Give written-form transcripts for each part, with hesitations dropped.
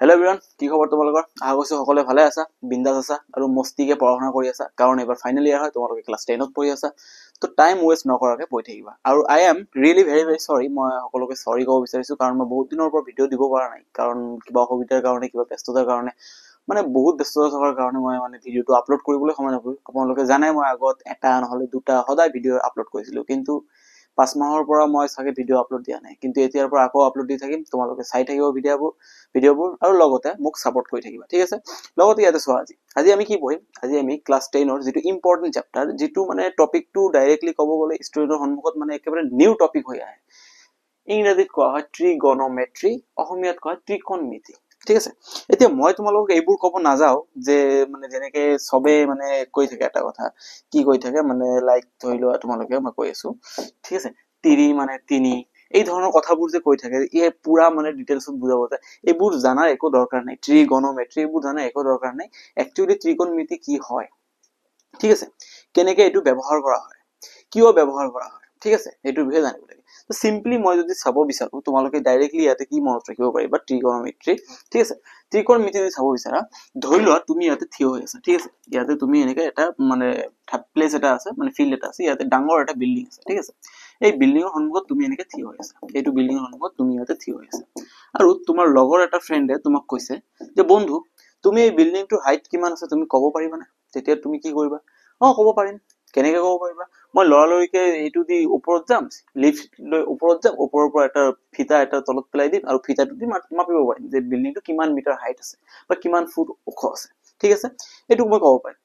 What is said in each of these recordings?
Hello' everyone, কি খবৰ তোমালোকৰ? আশা কৰিছোঁ সকলোৱে ভালে আছা, বিন্দাছ আছা আৰু মস্তিকে পঢ়া শুনা কৰি আছা, কাৰণ এবাৰ ফাইনেল ইয়াৰ হয়, তোমালোকে ক্লাছ 10ত পঢ়ি আছা। তো টাইম ৱেষ্ট নকৰাকৈ পঢ়ি থাকিবা। আৰু আই এম ৰিয়েলি ভেৰি চৰি, মই সকলোকে চৰি ক'ব বিচাৰিছোঁ, কাৰণ মই বহুত দিনৰ পৰা ভিডিঅ' দিব পৰা নাই, কাৰণ কিবা অসুবিধাৰ কাৰণে, কিবা ব্যস্ততাৰ কাৰণে, বহুত ব্যস্ততা থকাৰ কাৰণে মই ভিডিঅ'টো আপলোড কৰিবলৈ সময় নাপালোঁ। আপোনালোকে জানে মই আগত এটা নহ'লে দুটা সদায় ভিডিঅ' আপলোড কৰিছিলোঁ, কিন্তু 5 মাহৰ পৰা মই চাগে ভিডিঅ' আপলোড দিয়া নাই। কিন্তু এতিয়াৰ পৰা আকৌ আপলোড দি থাকিম, তোমালোকে চাই থাকিব ভিডিঅ'বোৰ আৰু লগতে মোক ছাপোৰ্ট কৰি থাকিবা, ঠিক আছে? লগতে ইয়াতে চোৱা, আজি আমি কি পঢ়িম? আজি আমি ক্লাছ 10ৰ যিটো ইম্পৰ্টেণ্ট চেপ্টাৰ, যিটো টপিকটো ডাইৰেক্টলি ক'ব গ'লে ষ্টুডেণ্টৰ সন্মুখত একেবাৰে নিউ টপিক হৈ আহে। ইংৰাজীত কোৱা হয় ট্ৰিগনমেট্ৰি, অসমীয়াত কোৱা হয় ত্ৰিকোণমিতি, ঠিক আছে? এতিয়া মই তোমালোকক এইবোৰ ক'ব নাযাওঁ যে যেনেকে চবে কৈ থাকে এটা কথা, কি কৈ থাকে লাইক ধৰি লোৱা তোমালোকে মই কৈ আছো, ঠিক আছে? তিৰি তিনি, এই ধৰণৰ কথাবোৰ যে কৈ থাকে, ইয়ে পুৰা ডিটেইলছত বুজাব যায়, এইবোৰ জানাৰ একো দৰকাৰ নাই। ট্ৰিগনমেট্ৰি এইবোৰ জানাৰ একো দৰকাৰ নাই। একচুৱেলি ত্ৰিকোণমিতি কি হয়, ঠিক আছে? কেনেকে এইটো ব্যৱহাৰ কৰা হয়, কিয় ব্যৱহাৰ কৰা হয়, ঠিক আছে? এইটোৰ বিষয়ে জানিব লাগে। তো সিম্পলি মই যদি চাব বিচাৰো, তোমালোকে ডাইৰেক্টলি ইয়াতে কি মনত ৰাখিব পাৰিবা, ট্ৰিগনমেট্ৰি, ঠিক আছে? ত্ৰিকোণমিতি যদি চাব বিচাৰা, ধৰি লোৱা তুমি ইয়াতে থিয় হৈ আছা, ঠিক আছে? ইয়াতে তুমি এনেকে এটা প্লেচ এটা আছে, ফিল্ড এটা আছে, ইয়াতে ডাঙৰ এটা বিল্ডিং আছে, ঠিক আছে? এই বিল্ডিঙৰ সন্মুখত তুমি এনেকে থিয় হৈ আছা, এইটো বিল্ডিঙৰ সন্মুখত তুমি ইয়াতে থিয় হৈ আছা, আৰু তোমাৰ লগৰ এটা ফ্ৰেণ্ডে তোমাক কৈছে যে বন্ধু, তুমি এই বিল্ডিংটোৰ হাইট কিমান আছে তুমি ক'ব পাৰিবানে? তেতিয়া তুমি কি কৰিবা? ক'ব পাৰিম। কেনেকে ক'ব পাৰিবা? মই লৰালৰিকে এইটো দি ওপৰত যাম, লিফ্ট লৈ ওপৰত যাম, ওপৰৰ পৰা এটা ফিটা এটা তলত পেলাই দিম, আৰু ফিটাটো দি মাপিব পাৰিম যে বিল্ডিংটো কিমান মিটাৰ হাইট আছে বা কিমান ফুট ওখ আছে, ঠিক আছে? এইটো মই ক'ব পাৰিম।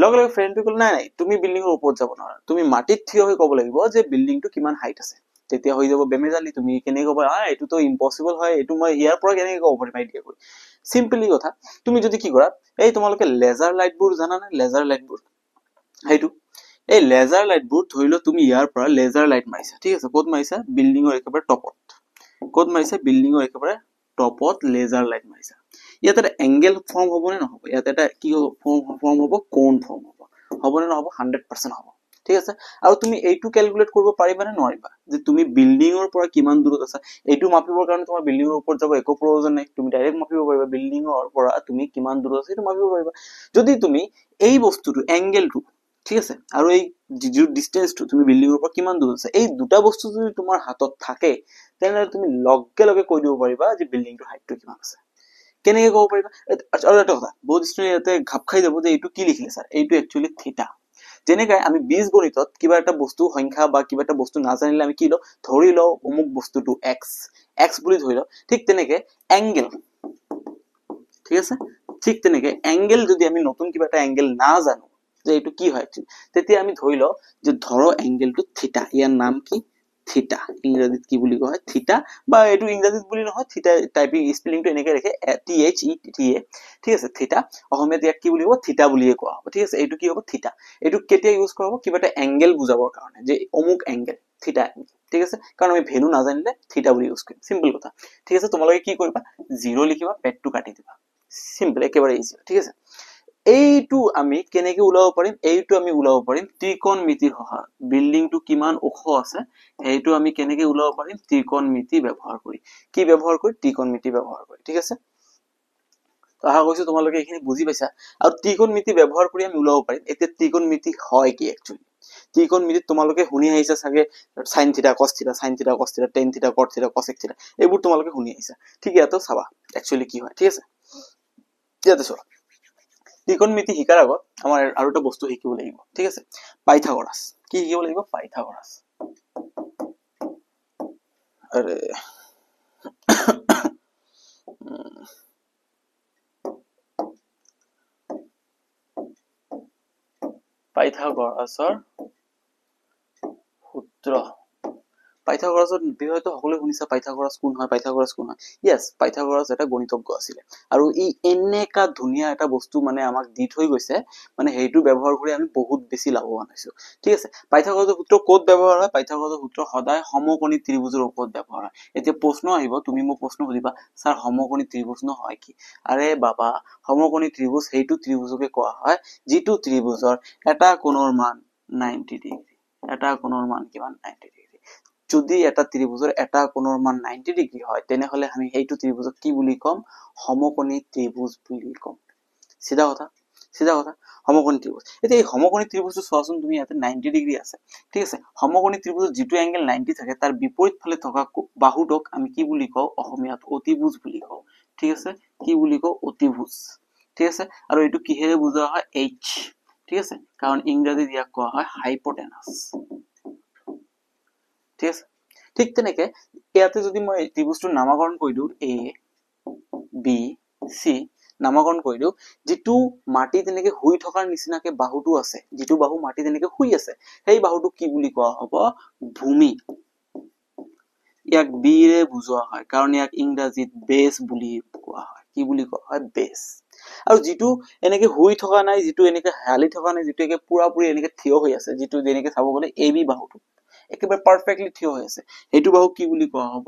লগে লগে ফ্ৰেণ্ডটো ক'লে নাই, তুমি বিল্ডিঙৰ ওপৰত যাব নোৱাৰা, তুমি মাটিত থিয় হৈ ক'ব লাগিব যে বিল্ডিংটো কিমান হাইট আছে। তেতিয়া হৈ যাব বেমেজালি। তুমি কেনেকে ক'বা, এইটোতো ইম্পচিবল হয়, এইটো মই ইয়াৰ পৰা কেনেকে ক'ব পাৰিম আইডিয়া কৰি? চিম্পলি কথা, তুমি যদি কি কৰা, এই তোমালোকে লেজাৰ লাইটবোৰ জানানে? লেজাৰ লাইটবোৰ, সেইটো এই লেজাৰ লাইটবোৰ ধৰি লও তুমি ইয়াৰ পৰা লেজাৰ লাইট মাৰিছা, ঠিক আছে? ক'ত মাৰিছা? বিল্ডিঙৰ একেবাৰে টপত। ক'ত মাৰিছা? বিল্ডিঙৰ একেবাৰে টপত লেজাৰ লাইট মাৰিছা। ইয়াত এটা এংগেল ফৰ্ম হ'ব নে নহ'ব? ইয়াত এটা কি ফৰ্ম হ'ব? কোণ ফৰ্ম হ'ব নে নহ'ব? 100% হ'ব, ঠিক আছে? আৰু তুমি এইটো কেলকুলেট কৰিব পাৰিবা নে নোৱাৰিবা যে তুমি বিল্ডিঙৰ পৰা কিমান দূৰত আছা? এইটো মাপিবৰ কাৰণে তোমাৰ বিল্ডিঙৰ ওপৰত যাব একো প্ৰয়োজন নাই, তুমি ডাইৰেক্ট মাপিব পাৰিবা বিল্ডিঙৰ পৰা তুমি কিমান দূৰত আছা, এইটো মাপিব পাৰিবা। যদি তুমি এই বস্তুটো, এংগেলটো, ঠিক আছে, আৰু এই ডিষ্টেন্সটো, তুমি বিল্ডিঙৰ পৰা কিমান দূৰত আছে, এই দুটা বস্তু যদি তোমাৰ হাতত থাকে, তেনেহ'লে তুমি লগে লগে কৈ দিব পাৰিবা যে বিল্ডিংটোৰ হাইটটো কিমান আছে। কেনেকে ক'ব পাৰিবা? আৰু এটা কথা, বহুত ষ্টুডেণ্ট ইয়াতে ঘাপ খাই যাব যে এইটো কি লিখিলে ছাৰ, এইটো একচুৱেলি থিটা। যেনেকে আমি বীজগণিতত কিবা এটা বস্তু সংখ্যা বা কিবা এটা বস্তু নাজানিলে আমি কি লওঁ, ধৰি লওঁ অমুক বস্তুটো এক্স বুলি ধৰি লওঁ, ঠিক তেনেকে এংগেল, ঠিক আছে? ঠিক তেনেকে এংগেল যদি আমি নতুন কিবা এটা এংগেল নাজানো যে এইটো কি হয়, তেতিয়া আমি ধৰি লওঁ যে ধৰো এংগেলটো থিটা, ইয়াৰ নাম কি? থিটা। ইংৰাজীত কি বুলি কোৱা হয়? থিটা। বা এইটো ইংৰাজীত বুলি নহয়, থিটা টাইপিং স্পেলিংটো এনেকে ৰাখে, THETA, ঠিক আছে? থিটা। অসমীয়াত ইয়াক কি বুলি ক'ব? থিটা বুলিয়ে কোৱা হ'ব, ঠিক আছে? এইটো কি হ'ব? থিটা। এইটো কেতিয়া ইউজ কৰা হ'ব? কিবা এটা এংগেল বুজাবৰ কাৰণে, যে অমুক এংগেল, থিটা এংগেল, ঠিক আছে? কাৰণ আমি ভেলু নাজানিলে থিটা বুলি ইউজ কৰিম, চিম্পল কথা, ঠিক আছে? তোমালোকে কি কৰিবা? 0 লিখিবা, পেডটো কাটি দিবা, চিম্পল, একেবাৰে ইজি, ঠিক আছে? এইটো আমি কেনেকে ওলাব পাৰিম? এইটো আমি ওলাব পাৰিম ত্ৰিকোণমিতিৰ সহায়ত। বিল্ডিংটো কিমান ওখ আছে সেইটো আমি কেনেকে ওলাব পাৰিম? ত্ৰিকোণমিতি ব্যৱহাৰ কৰি। কি ব্যৱহাৰ কৰি? ত্ৰিকোণমিতি ব্যৱহাৰ কৰি, ঠিক আছে? আশা কৰিছো তোমালোকে এইখিনি বুজি পাইছা। আৰু ত্ৰিকোণমিতি ব্যৱহাৰ কৰি আমি ওলাব পাৰিম। এতিয়া ত্ৰিকোণমিতি হয় কি একচুৱেলি? ত্ৰিকোণমিতিত তোমালোকে শুনি আহিছা চাগে sin থিটা cos থিটা, sin থিটা cos থিটা, tan থিটা cot থিটা, cosec থিটা, এইবোৰ তোমালোকে শুনি আহিছা। ঠিক ইয়াতো চাবা একচুৱেলি কি হয়, ঠিক আছে? ইয়াতে চোৱা, ত্ৰিকোণমিতি শিকাৰ আগত আমাৰ আৰু এটা বস্তু শিকিব লাগিব, ঠিক আছে? পাইথাগোৰাছ। কি শিকিব লাগিব? পাইথাগোৰাছ। আৰে পাইথাগোৰাছৰ সূত্ৰ। পাইথাগোৰাছৰ বিষয়েতো সকলোৱে শুনিছা, পাইথাগোৰাছ কোন হয়, পাইথাগোৰাছ কোন হয়? ইয়েছ, পাইথাগোৰাছ এটা গণিতজ্ঞ আছিলে, আৰু ই এনেকা ধুনীয়া এটা বস্তু আমাক দি থৈ গৈছে, সেইটো ব্যৱহাৰ কৰি আমি বহুত বেছি লাভৱান হৈছো, ঠিক আছে? পাইথাগোৰাছৰ সূত্ৰ ক'ত ব্যৱহাৰ হয়? পাইথাগোৰাছৰ সূত্ৰ সদায় সমকোণী ত্ৰিভুজৰ ওপৰত ব্যৱহাৰ হয়। এতিয়া প্ৰশ্ন আহিব, তুমি মোক প্ৰশ্ন সুধিবা, ছাৰ সমকোণী ত্ৰিভুজনো হয় কি? আৰে বাবা, সমকোণী ত্ৰিভুজ সেইটো ত্ৰিভুজকে কোৱা হয় যিটো ত্ৰিভুজৰ এটা কোণৰ মান 90 ডিগ্ৰী, এটা কোণৰ মান কিমান? 90 ডিগ্ৰী। যদি এটা ত্ৰিভুজৰ এটা কোণৰ মান 90 ডিগ্ৰী হয় তেনেহলে আমি এইটো ত্ৰিভুজক কি বুলি কম সমকোণী ত্ৰিভুজ বুলি কম সিধা কথা সমকোণী ত্ৰিভুজ এতিয়া এই সমকোণী ত্ৰিভুজটো চোৱাচোন তুমি ইয়াতে 90 ডিগ্ৰী আছে ঠিক আছে সমকোণী ত্ৰিভুজৰ যেটো এংগল 90 থাকে তাৰ বিপৰীত ফালে থকা বাহুটোক আমি কি বুলি কওঁ অসমীয়াত অতিভুজ বুলি কওঁ ঠিক আছে কি বুলি কওঁ অতিভুজ ঠিক আছে আৰু এটো কিহেৰে বুজোৱা হয় h ঠিক আছে কাৰণ ইংৰাজীত ইয়াক কোৱা হয় হাইপোটেনাস ঠিক আছে ঠিক তেনেকে ইয়াতে যদি মই ত্ৰিভুজটোৰ নামকৰণ কৰি দিও a b c নামকৰণ কৰি দিও যেটো মাটি তেনেকে হুই থকাৰ নিচিনাকে বাহুটো আছে যেটো বাহু মাটি তেনেকে হুই আছে সেই বাহুটো কি বুলি কোৱা হ'ব ভূমি ইয়াক b ৰে বুজোৱা হয় কাৰণ ইয়াক ইংৰাজীত বেস বুলি কোৱা হয় কি বুলি কোৱা হয় বেস আৰু যেটো এনেকে হুই থকা নাই যেটো এনেকে হালি থকা নাই যেটো একে পুৰা পুৰি এনেকে থিয় হৈ আছে যেটো যেনেকে চাব গলে ab বাহুটো একেবাৰে পাৰফেক্টলি থিয় হৈ আছে এইটো বাহু কি বুলি কোৱা হ'ব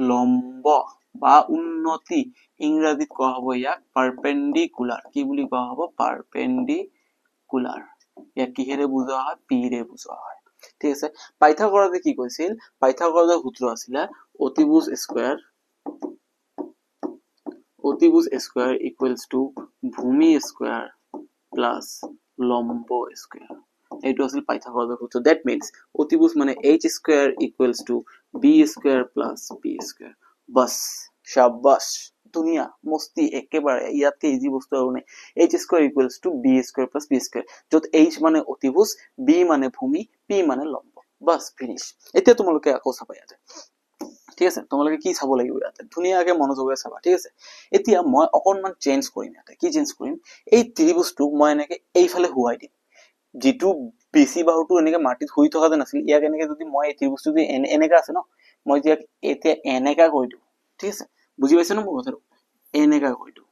লম্ব বা উন্নতি ইংৰাজীত কোৱা হ'ব ইয়াক পাৰপেন্ডিকুলাৰ কি বুলি কোৱা হ'ব পাৰপেন্ডিকুলাৰ ইয়াক কিহেৰে বুজোৱা হয় p ৰে বুজোৱা হয় ঠিক আছে পাইথাগোৰাছে কি কৈছিল পাইথাগোৰাছৰ সূত্ৰ আছিল অতিভুজ স্কয়াৰ ইকুয়ালস টু ভূমি স্কয়াৰ প্লাস লম্ব স্কয়াৰ এইটো আছিল পাইথাগোৰাছৰ সূত্ৰ দ্যাট মিন্স অতিভুজ মানে h square equals to b square plus b square বাস শাবাশ দুনিয়া মস্তি একেবাৰে ইয়াতে ইজি বস্তু আৰু নাই h square equals to b square plus b square যত h মানে অতিভুজ b মানে ভূমি p মানে লম্ব বাস ফিনিশ এতিয়া তোমালোকে আকৌ চাবা ইয়াতে ঠিক আছে তোমালোকে কি চাব লাগিব ইয়াতে ধুনিয়াকে মনোযোগৰে চাবা ঠিক আছে এতিয়া মই অকনমান চেঞ্জ কৰিম ইয়াতে কি চেঞ্জ কৰিম এই ত্ৰিভুজটো মই এনেকে এইফালে হুৱাই দিম যেটো বেছি বাহুটো এনেকে মাটিত হুই থকা যেন আছিল ইয়াক এনেকে যদি মই এই ত্ৰিভুজটো যদি এনেকা আছে ন মই ইয়াক এতিয়া এনেকা কৰি দিও ঠিক আছে বুজি পাইছ ন মোৰ কথাটো এনেকা কৰি দিও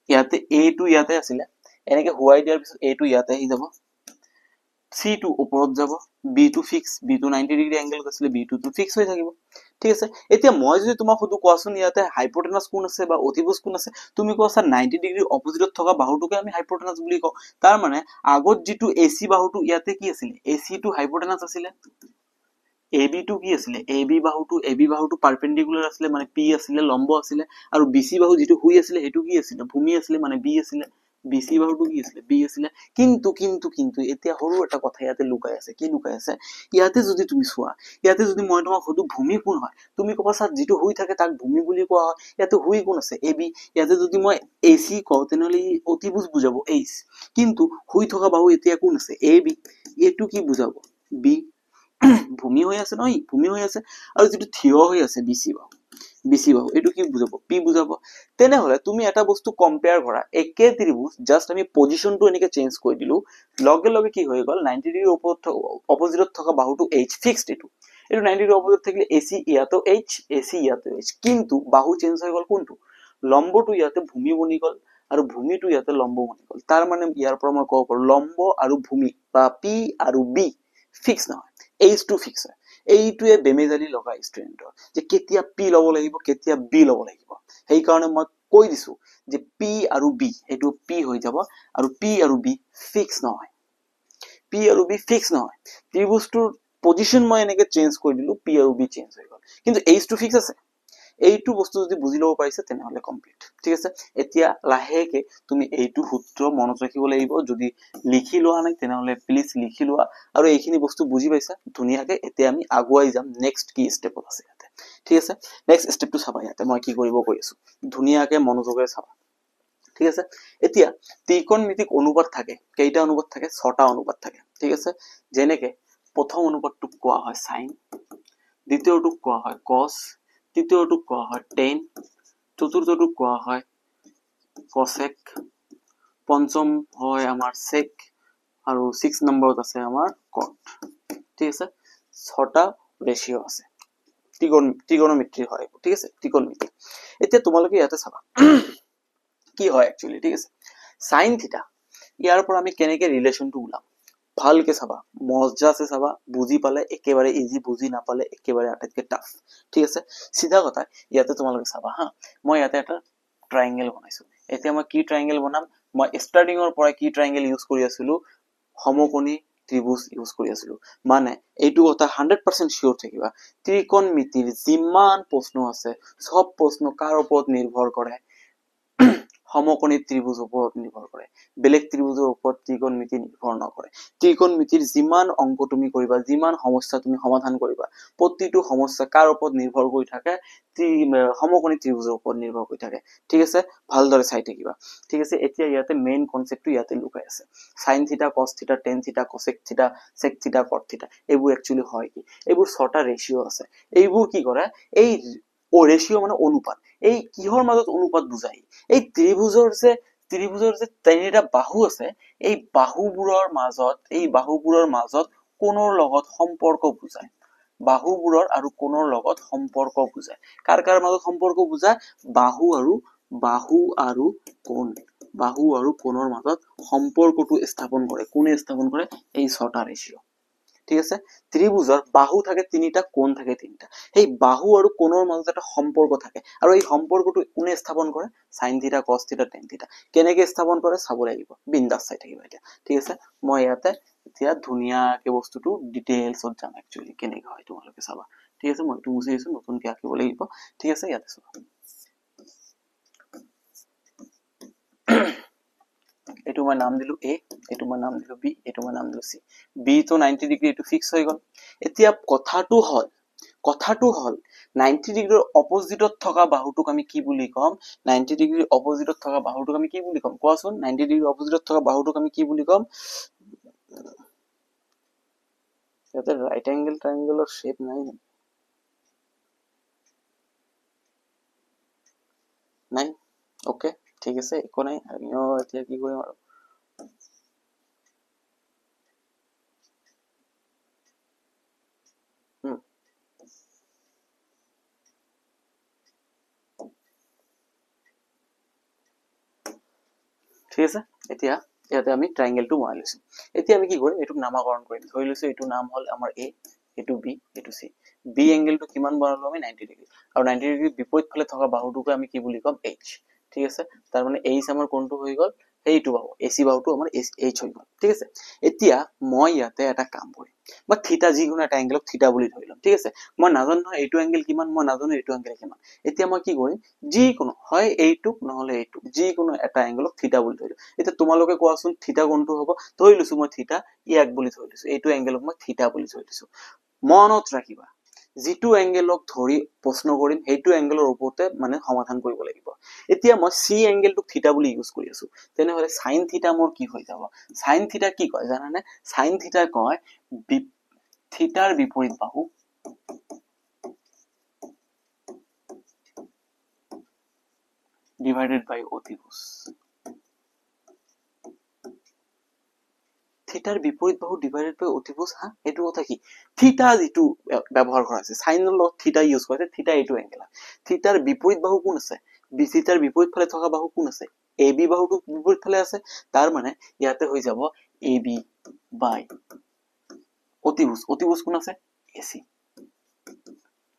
ইয়াতে a টো ইয়াতে আছিল এনেকে হুৱাই দিয়াৰ পিছত a টো ইয়াতে আহি যাব c টো ওপৰত যাব b টো ফিক্স b টো 90 ডিগ্ৰী এংগল আছিল b টো ফিক্স হৈ থাকিব ঠিক আছে এতিয়া মই যদি তোমাক সুধু কোৱাচোন ইয়াতে হাইপোটেনাস কোন আছে বা অতিভুজ কোন আছে তুমি কোৱা 90 ডিগ্ৰী অপোজিটত থকা বাহুটোকে আমি হাইপোটেনাস বুলি কওঁ তাৰ মানে আগত যেটো ac বাহুটো ইয়াতে কি আছিল ac টো হাইপোটেনাস আছিল ab টো কি আছিল ab বাহুটো পারপেন্ডিকুলার আছিল মানে p আছিল লম্ব আছিল আৰু bc বাহু যেটো হুই আছিল হেতু কি আছিল ভূমি আছিল মানে b আছিল bc বাহুটো কি আছিল b আছিল কিন্তু এতিয়া হৰু এটা কথা ইয়াতে লুকাই আছে কি লুকাই আছে ইয়াতে যদি তুমি চোৱা ইয়াতে যদি মই তোমাক হদু ভূমি কোন হয় তুমি কবা স্যার যেটো হুই থাকে তাক ভূমি বুলি কোৱা হয় ইয়াতে হুই কোন আছে ab ইয়াতে যদি মই ac কও তেনেহলে অতিভুজ বুজাবো h কিন্তু হুই থকা বাহু এতিয়া কোন আছে ab এটো কি বুজাবো b ভূমি হৈ আছে নহয় ভূমি হৈ আছে আৰু যেটো থিয় হৈ আছে bc বাহু এটো কি বুজাবো p বুজাবো তেনেহলে তুমি এটা বস্তু কম্পেয়াৰ কৰা একে ত্ৰিভুজ জাস্ট আমি পজিশনটো এনেকে চেঞ্জ কৰি দিলু লগে লগে কি হৈ গল 90 ডিগ্ৰী অপোজিটত থকা বাহুটো h ফিক্সড এটো 90 ডিগ্ৰী অপোজিট থাকিলে ac ইয়াতো h ac ইয়াতো h কিন্তু বাহু চেঞ্জ হৈ গল কোনটো লম্বটো ইয়াতে ভূমি বনি গল আৰু ভূমিটো ইয়াতে লম্ব বনি গল তাৰ মানে ইয়াৰ পৰা মই কব পাৰো লম্ব আৰু ভূমি বা p আৰু b ফিক্স নহয় h টো ফিক্স হয় এইটোৱে বেমেজালি লগাই ষ্টুডেন্টৰ যে কেতিয়া p লব লাগিব কেতিয়া b লব লাগিব সেই কাৰণে মই কৈ দিছো যে p আৰু b এটো p হৈ যাব আৰু p আৰু b ফিক্স নহয় p আৰু b ফিক্স নহয় ত্ৰিভুজটোৰ পজিশন মই এনেকে চেঞ্জ কৰি দিলু p আৰু b চেঞ্জ হৈ গল কিন্তু h টো ফিক্স আছে এইটো বস্তু যদি বুজি লব পাৰিছে তেনেহলে কমপ্লিট ঠিক আছে এতিয়া লাহেকে তুমি এইটো সূত্ৰ মনত ৰাখিব লাগিব যদি লিখি লোৱা নাই তেনেহলে প্লিজ লিখি লোৱা আৰু এইখিনি বস্তু বুজি পাইছা ধুনিয়াকে এতিয়া আমি আগুৱাই যাম নেক্সট কি স্টেপত আছে ইয়াতে ঠিক আছে নেক্সট স্টেপটো চাবা ইয়াতে মই কি কৰিব কৈ আছো ধুনিয়াকে মনোযোগেৰে চাবা ঠিক আছে এতিয়া ত্ৰিকোণমিতিক অনুপাত থাকে কেইটা অনুপাত থাকে 6টা অনুপাত থাকে ঠিক আছে যেনেকে প্ৰথম অনুপাতটো কোৱা হয় sin দ্বিতীয়টো কোৱা হয় cos তৃতীয়টো কোৱা হয় tan চতুৰ্থটো কোৱা হয় cosec পঞ্চম হয় আমাৰ sec আৰু 6 নম্বৰত আছে আমাৰ cot ঠিক আছে 6টা ৰেশিও আছে ত্ৰিকোণমিতি হয় ঠিক আছে ত্ৰিকোণমিতি এতিয়া তোমালোকে ইয়াতে চাবা কি হয় একচুয়ালি ঠিক আছে sin থিটা ইয়াৰ পৰা আমি কেনেকে ৰিলেশনটো উলাম ভালকে চাবা মজাছে চাবা বুজি পালে একেবাৰে ইজি বুজি নাপালে একেবাৰে আটাইতকৈ টাফ ঠিক আছে সিধা কথা ইয়াতে তোমালোকে চাবা হা মই ইয়াতে এটা ট্ৰায়াঙ্গেল বনাইছো এতিয়া মই কি ট্ৰায়াঙ্গেল বনাম মই ষ্টাৰ্টিংৰ পৰা কি ট্ৰায়াঙ্গেল ইউজ কৰি আছিলো সমকোণী ত্ৰিভুজ ইউজ কৰি আছিলো মানে এইটো কথা 100% শিওৰ থাকিবা ত্ৰিকোণমিতিৰ যিমান প্ৰশ্ন আছে সব প্ৰশ্ন কাৰ ওপৰত নিৰ্ভৰ কৰে সমকোণী ত্ৰিভুজ ওপৰত নিৰ্ভৰ কৰে বেলেগ ত্ৰিভুজৰ ওপৰত ত্ৰিকোণমিতি নিৰ্ভৰ নকৰে ত্ৰিকোণমিতিৰ যিমান অংক তুমি কৰিবা যিমান সমস্যা তুমি সমাধান কৰিবা প্ৰতিটো সমস্যা কাৰ ওপৰত নিৰ্ভৰ কৰি থাকে সমকোণী ত্ৰিভুজৰ ওপৰত নিৰ্ভৰ কৰি থাকে ঠিক আছে ভালদৰে চাই থাকিবা ঠিক আছে এতিয়া ইয়াতে মেইন কনসেপ্টটো ইয়াতে লুকাই আছে sin থিটা cos থিটা tan থিটা cosec থিটা sec থিটা cot থিটা এইবোৰ একচুয়ালি হয় কি এইবোৰ ছটা ৰেশিও আছে এইবোৰ কি কৰে এই ৰেশিও মানে অনুপাত এই কিহৰ মাজত অনুপাত বুজাই এই ত্ৰিভুজৰ যে তিনিটা বাহু আছে এই বাহুবোৰৰ মাজত কোণৰ লগত সম্পৰ্ক বুজায় বাহুবোৰৰ আৰু কোণৰ লগত সম্পৰ্ক বুজায় কাৰ মাজত সম্পৰ্ক বুজায় বাহু আৰু কোণৰ মাজত সম্পৰ্কটো স্থাপন কৰে কোনে স্থাপন কৰে এই ছটা ৰেশিও ঠিক আছে ত্ৰিভুজৰ বাহু থাকে তিনিটা কোণ থাকে তিনিটা এই বাহু আৰু কোণৰ মাজত এটা সম্পৰ্ক থাকে আৰু এই সম্পৰ্কটো কোনে স্থাপন কৰে sin থিটা cos থিটা tan থিটা কেনেকৈ স্থাপন কৰে চাব লাগিব বিন্দাস চাই থাকিবা এতিয়া ঠিক আছে মই ইয়াতে এতিয়া ধুনিয়াকৈ বস্তুটো ডিটেইলছত যাম একচুয়ালি কেনেকৈ হয় তোমালোকে চাবা ঠিক আছে মই এইটো মুছি দিছো নতুনকৈ আঁকিব লাগিব ঠিক আছে ইয়াতে চাবা এইটো মই নাম দিলো a এইটো মই নাম দিলো b এইটো মই নাম দিলো c b তো 90 ডিগ্ৰী এটো ফিক্স হৈ গল এতিয়া কথাটো হল 90 ডিগ্ৰীৰ অপোজিটত থকা বাহুটোক আমি কি বুলি কম 90 ডিগ্ৰীৰ অপোজিটত থকা বাহুটোক আমি কি বুলি কম কোৱাচোন 90 ডিগ্ৰীৰ অপোজিটত থকা বাহুটোক আমি কি বুলি কম ইয়াতে ৰাইট এংগেল ট্ৰায়াঙ্গেলৰ শেপ নাই নাই ওকে ঠিক আছে একো নাই আমিও এতিয়া কি কৰিম আৰু ঠিক আছে এতিয়া ইয়াতে আমি ট্ৰায়াঙ্গেলটো বনাই লৈছো এতিয়া আমি কি কৰিম এটোক নামকৰণ কৰিম ধৰি লৈছো এটো নাম হল আমাৰ a এটো b এটো c b এংগেলটো কিমান বনালো আমি 90 ডিগ্ৰী আৰু 90 ডিগ্ৰী বিপৰীত ফালে থকা বাহুটোক আমি কি বুলি কম h ঠিক আছে তাৰ মানে h আমাৰ কোণটো হৈ গল এইটো বাহু ac বাহুটো আমাৰ h হৈ গল ঠিক আছে এতিয়া মই ইয়াতে এটা কাম কৰিম বা থিটা যিকোনো এটা এংগেলক থিটা বুলি ধৰি লম ঠিক আছে মই নাজানো নহয় এইটো এংগেল কিমান মই নাজানো এইটো এংগেল কিমান এতিয়া মই কি কৰিম যিকোনো হয় এইটো নহলে এইটো যিকোনো এটা এংগেলক থিটা বুলি ধৰিলো এতিয়া তোমালোকে কোৱাচোন থিটা কোনটো হ'ব ধৰি লৈছো মই থিটা ইয়াক বুলি ধৰি লৈছো এইটো এংগেলক মই থিটা বুলি ধৰি লৈছো মনত ৰাখিবা যিটো এংগেলক ধৰি প্ৰশ্ন কৰিম সেইটো এংগেলৰ ওপৰতে মানে সমাধান কৰিব লাগিব এতিয়া মই c এংগেলটো থিটা বুলি ইউজ কৰি আছো তেনেহলে sin থিটা মোৰ কি হৈ যাব sin থিটা কি কয় জানানে sin থিটা কয় থিটাৰ বিপৰীত বাহু divided by অতিভুজ থিটাৰ বিপৰীত বাহু ডিভাইডেড বাই অতিভুজ হা এটো কথা কি থিটা যেটো ব্যৱহাৰ কৰা আছে সাইনৰ লগত থিটা ইউজ কৰে থিটা এটো এংগেল থিটাৰ বিপৰীত বাহু কোন আছে থিটাৰ বিপৰীত ফালে থকা বাহু কোন আছে ab বাহুটো বিপৰীত ফালে আছে তাৰ মানে ইয়াতে হৈ যাব ab বাই অতিভুজ কোন আছে ac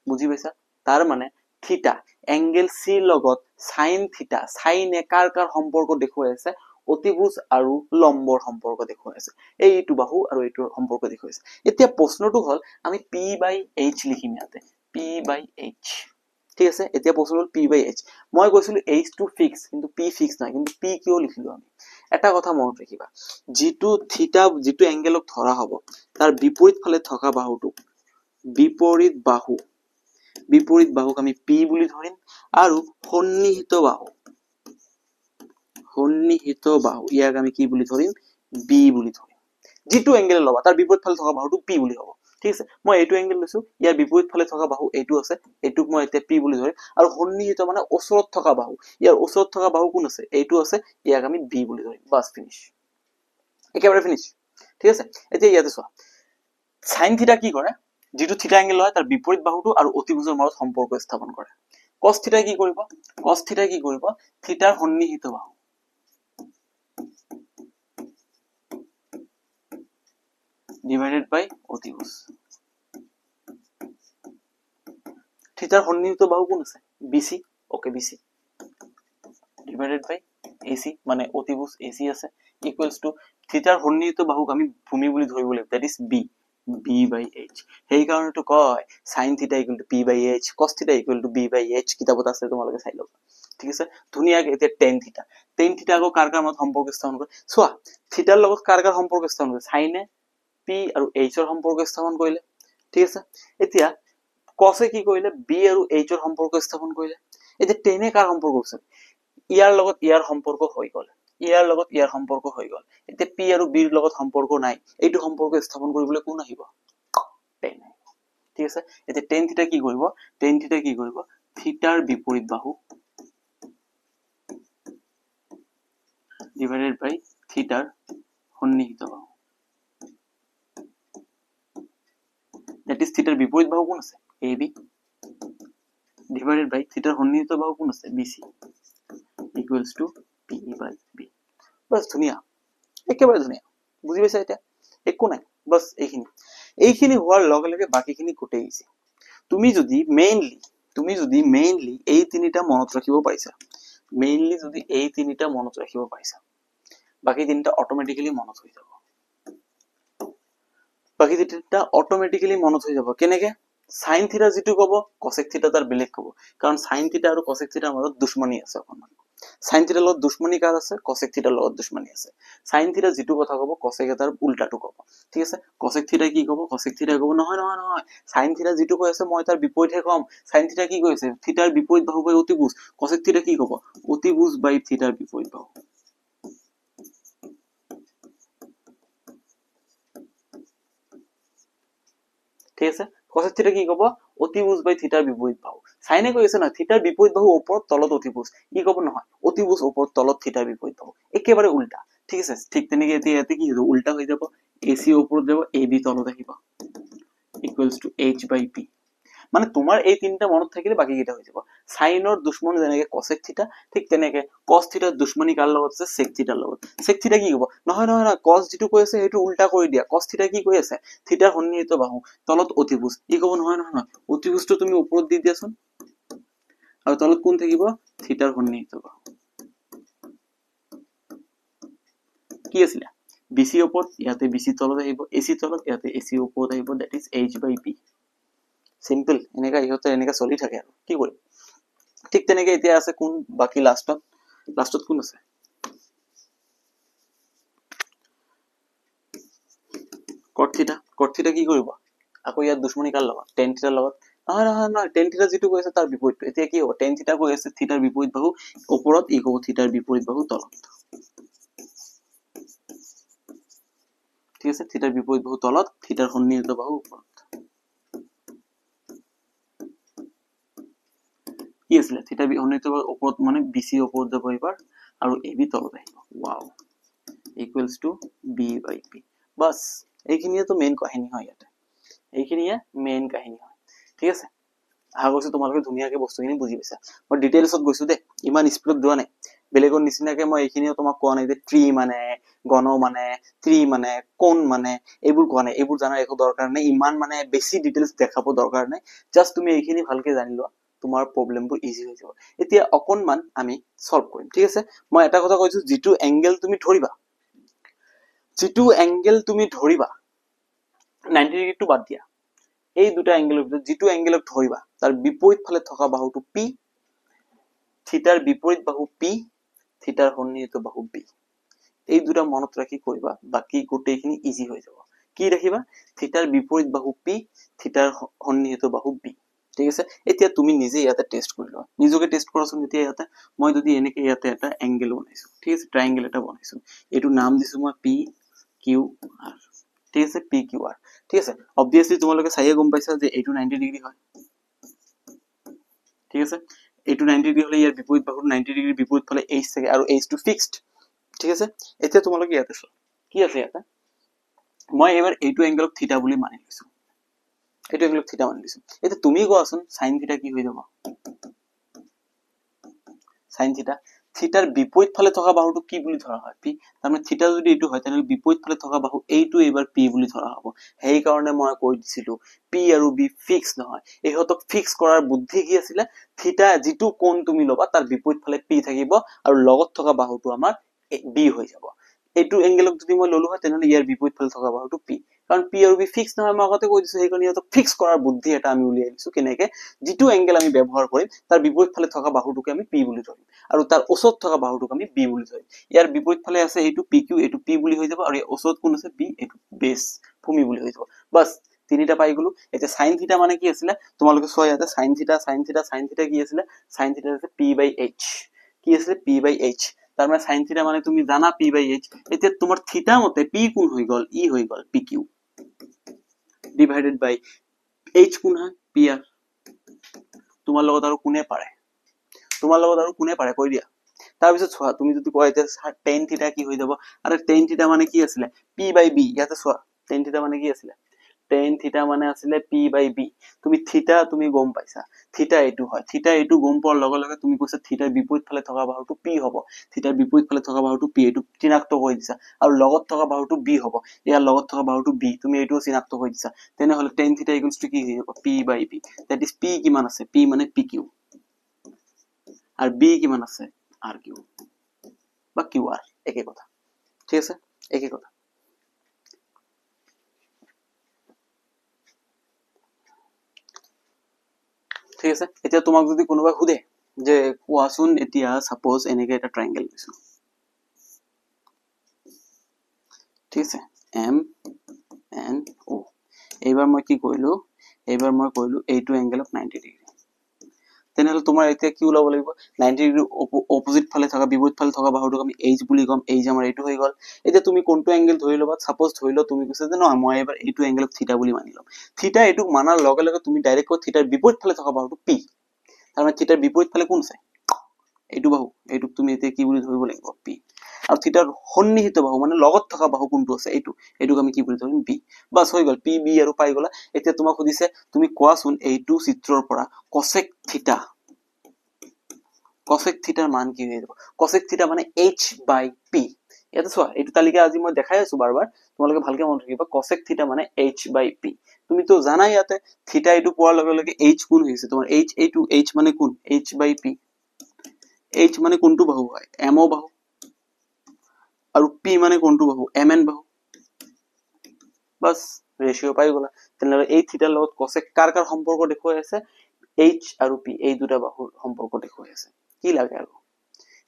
বুজি পাইছা তাৰ মানে থিটা এংগেল c লগত sin থিটা sin এ কাৰ সম্পৰ্ক দেখুৱাই আছে অতিভুজ আৰু লম্বৰ সম্পৰ্ক দেখুৱাই আছে এইটো বাহু আৰু এইটো সম্পৰ্ক দেখুৱাই আছে এতিয়া প্ৰশ্নটো হল আমি p বাই h লিখিম ইয়াতে p বাই h ঠিক আছে এতিয়া প্ৰশ্ন হল p বাই h মই কৈছিলো h টো ফিক্স কিন্তু p ফিক্স নাই কিন্তু p কিয় লিখিলো আমি এটা কথা মনত ৰাখিবা যেটো থিটা যেটো এংগেলক ধৰা হ'ব তাৰ বিপৰীত ফালে থকা বাহুটো বিপৰীত বাহুক আমি p বুলি ধৰিম আৰু সন্নিহিত বাহু ইয়াক আমি কি বুলি ধৰিম b বুলি ধৰিম যেটো এংগেল লবা তাৰ বিপৰীত ফালে থকা বাহুটো p বুলি হ'ব ঠিক আছে মই এইটো এংগেল লৈছো ইয়াৰ বিপৰীত ফালে থকা বাহু এইটো আছে এইটোক মই এতিয়া p বুলি ধৰিম আৰু সন্নিহিত মানে ওচৰত থকা বাহু ইয়াৰ ওচৰত থকা বাহু কোন আছে এইটো আছে ইয়াক আমি b বুলি ধৰিম বাস ফিনিশ একেবাৰে ফিনিশ ঠিক আছে এতিয়া ইয়াতে চোৱা sin থিটা কি কৰে যেটো থিটা এংগেল হয় তাৰ বিপৰীত বাহুটো আৰু অতিভুজৰ মাজত সম্পৰ্ক স্থাপন কৰে cos থিটা কি কৰিব থিটাৰ সন্নিহিত বাহু divided by অতিভুজ থিটাৰ সন্নিহিত বাহু কোন আছে BC okay BC divided by AC মানে অতিভুজ AC আছে ইকুৱেলছ টু থিটাৰ সন্নিহিত বাহুক আমি ভূমি বুলি ধৰিব লাগিব, দ্যাট ইজ বি, b/h। সেইকাৰণেতো কয় sin থিটা ইকুৱেল টু p/h, cos থিটা ইকুৱেল টু b/h, কিতাপত আছে তোমালোকে চাই ল'বা। ঠিক আছে, ধুনীয়াকে এতিয়া tan থিটা, tan থিটা আকৌ কাৰ কাৰ মাজত সম্পৰ্ক স্থাপন কৰে চোৱা, থিটাৰ লগত কাৰ কাৰ সম্পৰ্ক স্থাপন কৰে, সাইনে p আৰু h ৰ সম্পৰ্ক স্থাপন কৰিলে। ঠিক আছে, এতিয়া cos কি কৰিলে, b আৰু h ৰ সম্পৰ্ক স্থাপন কৰিলে। এতিয়া tan কাৰ সম্পৰ্ক আছে, ইয়াৰ লগত ইয়াৰ সম্পৰ্ক হৈ গ'ল, ইয়াৰ লগত ইয়াৰ সম্পৰ্ক হৈ গ'ল। এতিয়া p আৰু b ৰ লগত সম্পৰ্ক নাই, এইটো সম্পৰ্ক স্থাপন কৰিবলৈ কোন আহিব, tan আহিব। ঠিক আছে, এতিয়া tan থিটা কি কৰিব, tan থিটা কি কৰিব, থিটাৰ বিপৰীত বাহু ডিভাইডেড বাই থিটাৰ সন্নিহিত বাহু, দ্যাট ইজ থিটাৰ বিপৰীত বাহু কোন আছে, ab, ডিভাইডেড বাই থিটাৰ সন্নিহিত বাহু কোন আছে, bc, ইকুৱেলছ টু p/b। বাস ধুনীয়া, একেবাৰে ধুনীয়া, বুজি পাইছা? এতিয়া একো নাই, বাস এইখিনি হোৱাৰ লগে লগে বাকীখিনি গোটেই গৈছে। তুমি যদি মেইনলি এই তিনিটা মনত ৰাখিব পাৰিছা, বাকী তিনিটা অটোমেটিক্যালি মনত হৈ যাব। কেনেকে, সাইন থিটা যিটো কব কসেক থিটা তাৰ বেলেগ কব, কাৰণ সাইন থিটা আৰু কসেক থিটাৰ মাজত দুশ্মনী আছে অকণমান। সাইন থিটাৰ লগত দুশ্মনী কাৰ আছে, কসেক থিটাৰ লগত দুশ্মনী আছে। সাইন থিটা যিটো কথা কব কসেক তাৰ উল্টাটো কব। ঠিক আছে, কসেক থিটা কি কব, কসেক থিটা কব নহয় নহয় নহয়, সাইন থিটা যিটো কৈ আছে মই তাৰ বিপৰীতহে কম। সাইন থিটা কি কৈছে, থিটাৰ বিপৰীত বাহু বাই অতিভুজ। কসেক থিটা কি কব, অতিভুজ বাই থিটাৰ বিপৰীত বাহু। ঠিক আছে, কসেক থিটা কি কব, অতিভুজ বাই থিটাৰ বিপৰীত বাহু। সাইনে কৈ আছে নহয় থিটাৰ বিপৰীত বাহু ওপৰত তলত অতিভুজ, ই কব নহয় অতিভুজ ওপৰত তলত থিটাৰ বিপৰীত বাহু, একেবাৰে উল্টা। ঠিক আছে, ঠিক তেনেকে এতিয়া ইয়াতে কি হ'ব, উল্টা হৈ যাব, AC ওপৰত যাব, AB তলত আহিব, ইকুৱেলছ টু h/p। মানে তোমাৰ এই তিনিটা মনত থাকিলে বাকী কেইটা হৈ যাব। সাইনৰ দুশ্মনী যেনেকে কসেক থিটা, ঠিক তেনেকে কস থিটাৰ দুশ্মনী কাৰ লগত আছে, সেক থিটাৰ লগত। সেক থিটা কি কব, নহয় নহয় নহয়, কস যিটো কৈ আছে সেইটো উল্টা কৰি দিয়া। কস থিটা কি কৈ আছে, থিটাৰ সন্নিহিত বাহু তলত অতিভুজ, ই কব নহয় নহয় নহয়, অতিভুজটো তুমি ওপৰত দি দিয়াচোন, আৰু তলত কোন থাকিব, থিটাৰ সন্নিহিত বাহু। কি আছিলে, BC ওপৰত, ইয়াতে BC তলত আহিব, AC তলত, ইয়াতে AC ওপৰত আহিব, দ্যাট ইজ h/p। সিম্পল, এনেকা চলি থাকে আৰু কি কৰিম। ঠিক তেনেকে এতিয়া আছে কোন বাকি, লাষ্টত কোন আছে, কট থিটা। কট থিটা কি কৰিব, আকৌ ইয়াত দুশ্মনী কাৰ লগত, টেন থিটাৰ লগত। নহয় নহয় নহয়, টেন থিটা যিটো কৈ আছে তাৰ বিপৰীতটো। এতিয়া কি হ'ব, টেন থিটা কৈ আছে থিটাৰ বিপৰীত বাহু ওপৰত, ই কব থিটাৰ বিপৰীত বাহু তলত। ঠিক আছে, থিটাৰ বিপৰীত বাহু তলত, থিটাৰ সন্নিহিত বাহু ওপৰত। কি আছিলে, থিটাৰ সন্নিহিত বাহু ওপৰত মানে BC ওপৰত যাব এবাৰ, আৰু AB তলত আহিব। Wow, equals to b/p। বাস এইখিনিয়েতো মেইন কাহিনী হয়, ইয়াতে এইখিনিয়ে মেইন কাহিনী হয়। ঠিক আছে, আশা কৰিছো তোমালোকে ধুনীয়াকে বস্তুখিনি বুজি পাইছা। মই ডিটেইলছত গৈছো দেই, ইমান স্পীডত যোৱা নাই। বেলেগৰ নিচিনাকে মই এইখিনিও তোমাক কোৱা নাই যে ট্ৰি মানে, গণ মানে, ট্ৰি মানে, কোন মানে, এইবোৰ কোৱা নাই। এইবোৰ জানাৰ একো দৰকাৰ নাই, ইমান মানে বেছি ডিটেইলছ দেখাব দৰকাৰ নাই। জাষ্ট তুমি এইখিনি ভালকে জানি লোৱা, তোমাৰ প্ৰব্লেমবোৰ ইজি হৈ যাব। এতিয়া অকণমান আমি সলভ কৰিম। ঠিক আছে, মই এটা কথা কৈছো, যিটো এংগেল তুমি ধৰিবা 90 ডিগ্ৰীটো বাদ দিয়া, এই দুটা এংগেলৰ ভিতৰত যিটো এংগেলক ধৰিবা তাৰ বিপৰীত ফালে থকা বাহুটো P, থিটাৰ বিপৰীত বাহু P, থিটাৰ সন্নিহিত বাহু B। এই দুটা মনত ৰাখি কৰিবা, বাকি গোটেইখিনি ইজি হৈ যাব। কি ৰাখিবা, থিটাৰ বিপৰীত বাহু P, থিটাৰ সন্নিহিত বাহু B। ঠিক আছে, এতিয়া তুমি নিজে ইয়াতে টেষ্ট কৰি লোৱা, নিজকে টেষ্ট কৰাচোন। এতিয়া ইয়াতে মই যদি এনেকে ইয়াতে এটা এংগেল বনাইছো, ঠিক আছে, ট্ৰাইংগেল এটা বনাইছো, এইটো নাম দিছো মই PQR। ঠিক আছে, PQR। ঠিক আছে, অবভিয়াসলি তোমালোকে চাইয়ে গম পাইছা যে এইটো 90 ডিগ্ৰী হয়। ঠিক আছে, এইটো 90 ডিগ্ৰী হলে ইয়াৰ বিপৰীত বাহুৰ 90 ডিগ্ৰী বিপৰীত ফালে h থাকে, আৰু h টো ফিক্সড। ঠিক আছে, এতিয়া তোমালোকে ইয়াতে চোৱা কি আছে। ইয়াতে মই এবাৰ এইটো এংগেলক থিটা বুলি মানি লৈছো, এইটো এংগেলক থিটা মানি লৈছো। এতিয়া তুমি কোৱাচোন সাইন থিটা কি হৈ যাব, সাইন থিটা, থিটাৰ বিপৰীত ফালে থকা বাহুটো কি বুলি ধৰা হয়, P। তাৰমানে থিটা যদি এইটো হয় তেনেহলে বিপৰীত ফালে থকা বাহু এইটো এবাৰ P বুলি ধৰা হ'ব। সেই কাৰণে মই কৈ দিছিলো P আৰু B ফিক্স নহয়। ইহঁতক ফিক্স কৰাৰ বুদ্ধি কি আছিলে, থিটা যিটো কোণ তুমি ল'বা তাৰ বিপৰীত ফালে P থাকিব, আৰু লগত থকা বাহুটো আমাৰ B হৈ যাব। এইটো এংগেলক যদি মই ললো হয় তেনেহলে ইয়াৰ বিপৰীত ফালে থকা বাহুটো পি কাৰণ পি আৰু বি ফিক্স নহয় মই আগতে কৈ দিছো সেইকাৰণে ইয়াত ফিক্স কৰাৰ বুদ্ধি এটা আমি উলিয়াই দিছো কেনেকে যিটো এংগেল আমি ব্যৱহাৰ কৰিম তাৰ বিপৰীত ফালে থকা বাহুটোকে আমি পি বুলি ধৰিম আৰু তাৰ ওচৰত থকা বাহুটোক আমি বি বুলি ধৰিম ইয়াৰ বিপৰীত ফালে আছে এইটো পি কিউ এইটো পি বুলি হৈ যাব আৰু ইয়াৰ ওচৰত কোন আছে বি এইটো বেস ভূমি বুলি হৈ যাব বাস তিনিটা পাই গলো এতিয়া sin থিটা মানে কি আছিল তোমালোকে চোৱা ইয়াতে sin থিটা কি আছিল sin থিটা আছে p/h কি আছিল p/h তাৰ মানে sin থিটা মানে তুমি জানা p/h এতিয়া তোমাৰ থিটা মতে p কোন হৈ গল ই হৈ গল pq ডিভাইডেড বাই h কোন হয় pr তোমাৰ লগত আৰু কোনে পাৰে কৈ দিয়া তাৰ পিছত চোৱা তুমি যদি কোৱা এতিয়া tan থিটা কি হৈ যাব আৰে tan থিটা মানে কি আছিল p/b ইয়াতে চোৱা tan থিটা মানে কি আছিল tan থিটা মানে আছিল p/b তুমি থিটা তুমি গম পাইছা থিটা এইটো হয় থিটা এইটো গম পোৱাৰ লগে লগে তুমি কৈছা থিটাৰ বিপৰীত ফালে থকা বাহুটো p হ'ব থিটাৰ বিপৰীত ফালে থকা বাহুটো p এইটো চিনাক্ত কৰি দিছা আৰু লগত থকা বাহুটো b হ'ব ইয়াৰ লগত থকা বাহুটো b তুমি এইটো চিনাক্ত কৰি দিছা তেনেহলে tan থিটা ইকুৱেলছ টু কি হৈ যাব p/b দ্যাট ইজ p কিমান আছে p মানে pq আর b কিমান আছে rq বা qr একে কথা ঠিক আছে একে কথা ঠিক আছে এতিয়া তোমাক যদি কোনোবা খুদে যে কোৱাচোন এতিয়া সাপোজ এনেকে এটা ট্ৰায়াঙ্গেল লৈছো ঠিক আছে m n o এইবাৰ মই কি কৰিলো এইটো এংগেলক 90 ডিগ্ৰী তেনেহলে তোমাৰ এতিয়া কি ওলাব লাগিব 90 ডিগ্ৰী অপোজিট ফালে থকা বিপৰীত ফালে থকা বাহুটোক আমি h বুলি কম h আমাৰ এইটো হৈ গল এতিয়া তুমি কোনটো এংগেল ধৰি লবা সাপোজ ধৰি ল তুমি কৈছা যে নহয় মই এবাৰ এইটো এংগেলক থিটা বুলি মানি লম থিটা এইটো মানাৰ লগে লগে তুমি ডাইৰেক্ট থিটাৰ বিপৰীত ফালে থকা বাহুটো p তাৰ মানে থিটাৰ বিপৰীত ফালে কোন আছে এইটো বাহু এইটোক তুমি এতিয়া কি বুলি ধৰিব লাগিব p আৰু থিটাৰ সন্নিহিত বাহু মানে লগত থকা বাহু কোনটো আছে এইটোক আমি কি বুলি ধৰিম b বাস হৈ গল p b আৰু পাই গলা এতিয়া তোমাক খুদিছে তুমি কোৱাচোন এইটো চিত্ৰৰ পৰা cosec থিটাৰ মান কি হৈ যাব cosec থিটা মানে h/p এটা চোৱা এইটো তালিকা আজি মই দেখাই আছো বাৰবাৰ তোমালোকে ভালকে মন ৰাখিবা cosec থিটা মানে h/p তুমি তো জানাই ইয়াতে থিটা এইটো পোৱাৰ লগে লগে h কোন হৈছে তোমাৰ h এইটো h মানে কোন h/p h মানে কোনটো বাহু হয় mo বাহু আৰু p মানে কোনটো বাহু mn বাহু বাস ৰেশিও পাই গলা তেনেহলে এই থিটাৰ লগত cosec কাৰ সম্পৰ্ক দেখুৱাই আছে h আৰু p এই দুটা বাহুৰ সম্পৰ্ক দেখুৱাই আছে কি লাগে আৰু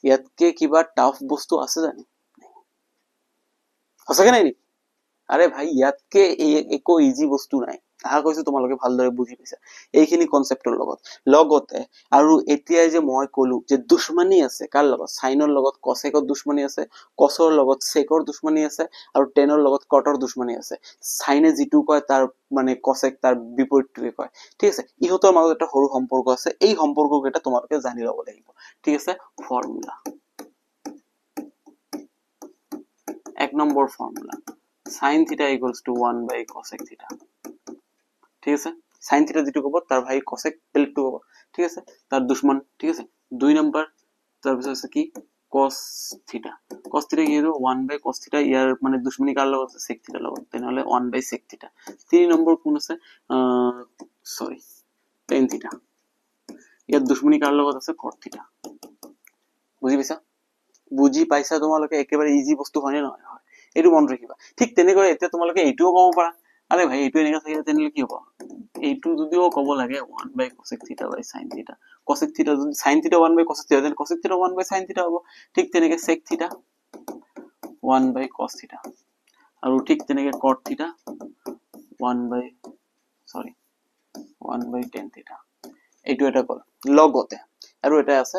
ইয়াতকে কিবা টাফ বস্তু আছে জানি সঁচাকে নাই নেকি আৰে ভাই ইয়াতকে একো ইজি বস্তু নাই আহা কৈছো তোমালোকে ভালদৰে বুজি পাইছা এইখিনি কনসেপ্টৰ লগতে আৰু এতিয়াই যে মই কলো যে দুশ্মনী আছে কাৰ লগত সাইনৰ লগত কসেকৰ দুশ্মনী আছে কসৰ লগত সেকৰ দুশ্মনী আছে আৰু টেনৰ লগত কটৰ দুশ্মনী আছে সাইনে যিটো কয় তাৰ মানে কসেক তাৰ বিপৰীতটোকে কয় ঠিক আছে ইহঁতৰ মাজত এটা সৰু সম্পৰ্ক আছে এই সম্পৰ্ককেইটা তোমালোকে জানি ল'ব লাগিব ঠিক আছে ফৰ্মুলা এক number formula sin theta equals to 1 by cosec theta ঠিক আছে sin theta যেটো কব তাৰ ভাই cosec বেলেগটো কব ঠিক আছে তাৰ দুশ্মন ঠিক আছে দুই নম্বৰ তাৰ পিছত আছে কি cos theta কি হলো 1 by cos theta ইয়াৰ মানে দুশ্মনী কাৰ লগত আছে sec theta লগত তেনেহলে 1 by sec theta তিনি নম্বৰ কোন আছে সৰি tan theta ইয়াৰ দুশ্মনী কাৰ লগত আছে cot theta বুজি পাইছা তোমালোকে একেবাৰে ইজি বস্তু হয়নে নহয় এইটো মন ৰাখিবা ঠিক তেনেকৈ এতিয়া তোমালোকে এইটোও কব পাৰা আরে ভাই এইটো এনেকা থাকে তেনেলে কি হ'ব এইটো যদিও কব লাগে 1 by cosec theta by sin theta cosec theta যদি sin theta 1 by cosec theta then cosec theta 1 by sin theta হ'ব ঠিক তেনেকে sec theta 1 by cos theta আৰু ঠিক তেনেকে cot theta 1 by tan theta এইটো এটা কল লগতে আৰু এটা আছে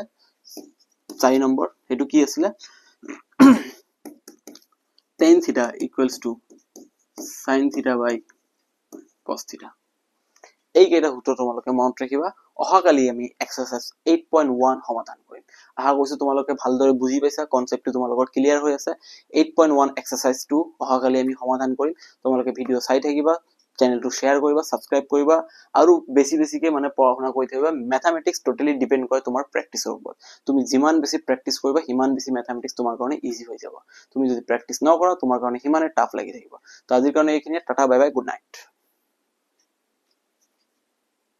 4 নম্বৰ এটো কি আছিল tan theta equals to sin theta by cos theta এই কেইটা সূত্ৰ তোমালোকে মনত ৰাখিবা অহাকালি আমি এক্সাৰসাইজ 8.1 সমাধান কৰিম আহা কৈছো তোমালোকে ভালদৰে বুজি পাইছা কনসেপ্টটো তোমালোকৰ ক্লিয়াৰ হৈ আছে 8.1 এক্সাৰসাইজটো অহাকালি আমি সমাধান কৰিম তোমালোকে ভিডিও চাই থাকিবা চেনেলটো শেয়াৰ কৰিবা সাবস্ক্ৰাইব কৰিবা আৰু বেছিকে মানে পঢ়াশুনা কৰি থাকিবা ম্যাথমেটিক্স টোটালি ডিপেন্ড কৰে তোমাৰ প্ৰেক্টিছৰ ওপৰত তুমি যিমান বেছি প্ৰেক্টিছ কৰিবা হিমান বেছি ম্যাথমেটিক্স তোমাৰ কাৰণে ইজি হৈ যাব তুমি যদি প্ৰেক্টিছ নকৰা তোমাৰ কাৰণে হিমানে টাফ লাগি থাকিব তো আজিৰ কাৰণে এইখিনি tata bye bye good night